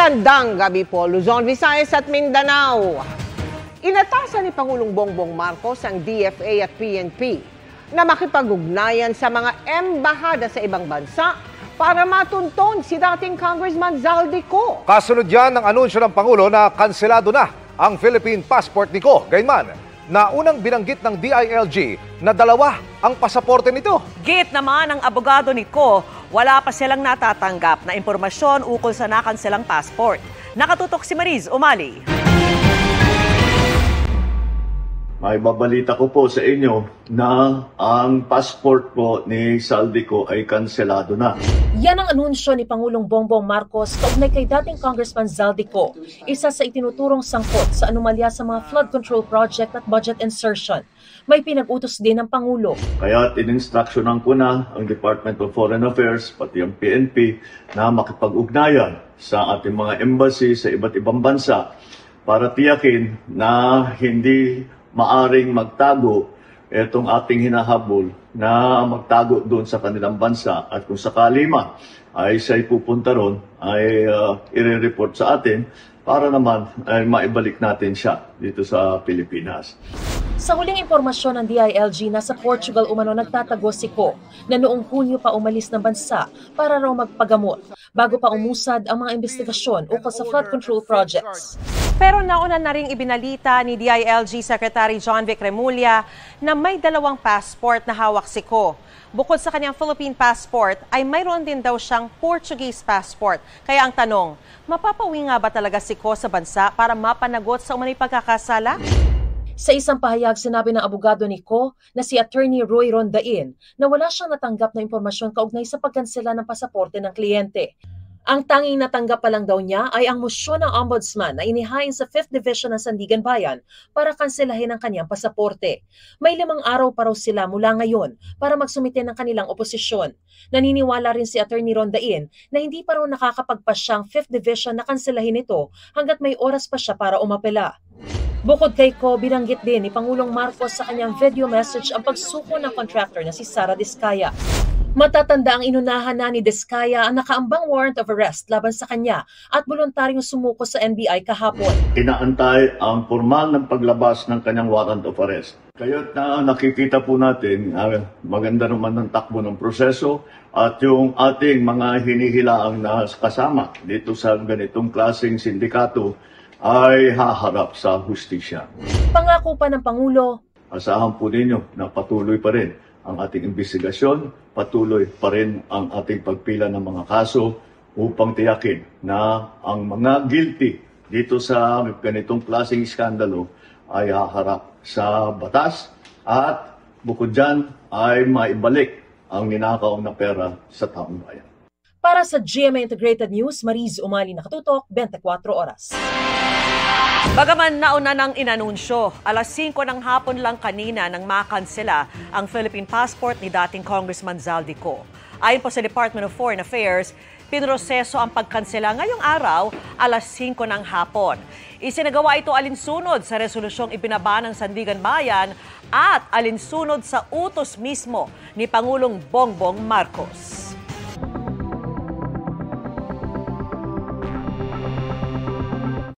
Magandang gabi po, Luzon, Visayas at Mindanao. Inatasan ni Pangulong Bongbong Marcos ang DFA at PNP na makipag-ugnayan sa mga embahada sa ibang bansa para matunton si dating Congressman Zaldico. Kasunod yan ang anunsyo ng Pangulo na kanselado na ang Philippine passport ni Ko. Gayunman, naunang binanggit ng DILG na 2 ang pasaporte nito. Git naman ang abogado ni Ko, wala pa silang natatanggap na impormasyon ukol sa nakanselang passport. Nakatutok si Mariz Umali. May babalita ko po sa inyo na ang passport po ni Zaldico ay kanselado na. Yan ang anunsyo ni Pangulong Bongbong Marcos kaugnay kay dating Congressman Zaldico, isa sa itinuturong sangkot sa anomalya sa mga flood control project at budget insertion. May pinag-utos din ng Pangulo. Kaya in-instructionan ko na ang Department of Foreign Affairs, pati ang PNP, na makipag-ugnayan sa ating mga embassy sa iba't ibang bansa para tiyakin na hindi maaring magtago itong ating hinahabol na magtago doon sa kanilang bansa. At kung sakali man ay siya'y pupunta ron, ay i-report sa atin para naman ay maibalik natin siya dito sa Pilipinas. Sa huling impormasyon ng DILG, nasa Portugal umano nagtatago si Ko na noong Hunyo pa umalis ng bansa para raw magpagamot bago pa umusad ang mga investigasyon ukol sa flood control projects. Pero nauna na ring ibinalita ni DILG Secretary John Vic Remulla na may 2 passport na hawak si Ko. Bukod sa kanyang Philippine passport, ay mayroon din daw siyang Portuguese passport. Kaya ang tanong, mapapawi nga ba talaga si Ko sa bansa para mapanagot sa umano'y pagkakasala? Sa isang pahayag, sinabi ng abogado ni Ko na si Attorney Roy Rondain na wala siyang natanggap na impormasyon kaugnay sa pagkansela ng pasaporte ng kliyente. Ang tanging natanggap pa lang daw niya ay ang mosyon ng ombudsman na inihain sa 5th Division ng Sandigan Bayan para kanselahin ang kanyang pasaporte. May 5 araw pa raw sila mula ngayon para magsumite ng kanilang oposisyon. Naniniwala rin si Attorney Rondain na hindi pa raw nakakapagpasya ang 5th Division na kanselahin ito hanggat may oras pa siya para umapela. Bukod kay Ko, binanggit din ni Pangulong Marcos sa kanyang video message ang pagsuko ng contractor na si Sara Diskaya. Matatanda ang inunahan na ni Diskaya ang nakaambang warrant of arrest laban sa kanya at voluntaryong sumuko sa NBI kahapon. Inaantay ang formal ng paglabas ng kanyang warrant of arrest. Kaya't na nakikita po natin maganda naman ng takbo ng proseso at yung ating mga hinihilaang na kasama dito sa ganitong klaseng sindikato ay haharap sa hustisya. Pangako pa ng Pangulo, asahan po ninyo na patuloy pa rin ang ating investigasyon, patuloy pa rin ang ating pagpila ng mga kaso upang tiyakin na ang mga guilty dito sa ganitong klaseng iskandalo ay haharap sa batas at bukod dyan ay maibalik ang ninakaw na pera sa taong bayan. Para sa GMA Integrated News, Mariz Umali, nakatutok, 24 oras. Bagaman nauna nang inanunsyo, alas 5 ng hapon lang kanina nang makansela ang Philippine passport ni dating Congressman Zaldico. Ayon po sa Department of Foreign Affairs, pinroseso ang pagkansela ngayong araw alas 5 ng hapon. Isinagawa ito alinsunod sa resolusyong ibinaba ng Sandigan Bayan at alinsunod sa utos mismo ni Pangulong Bongbong Marcos.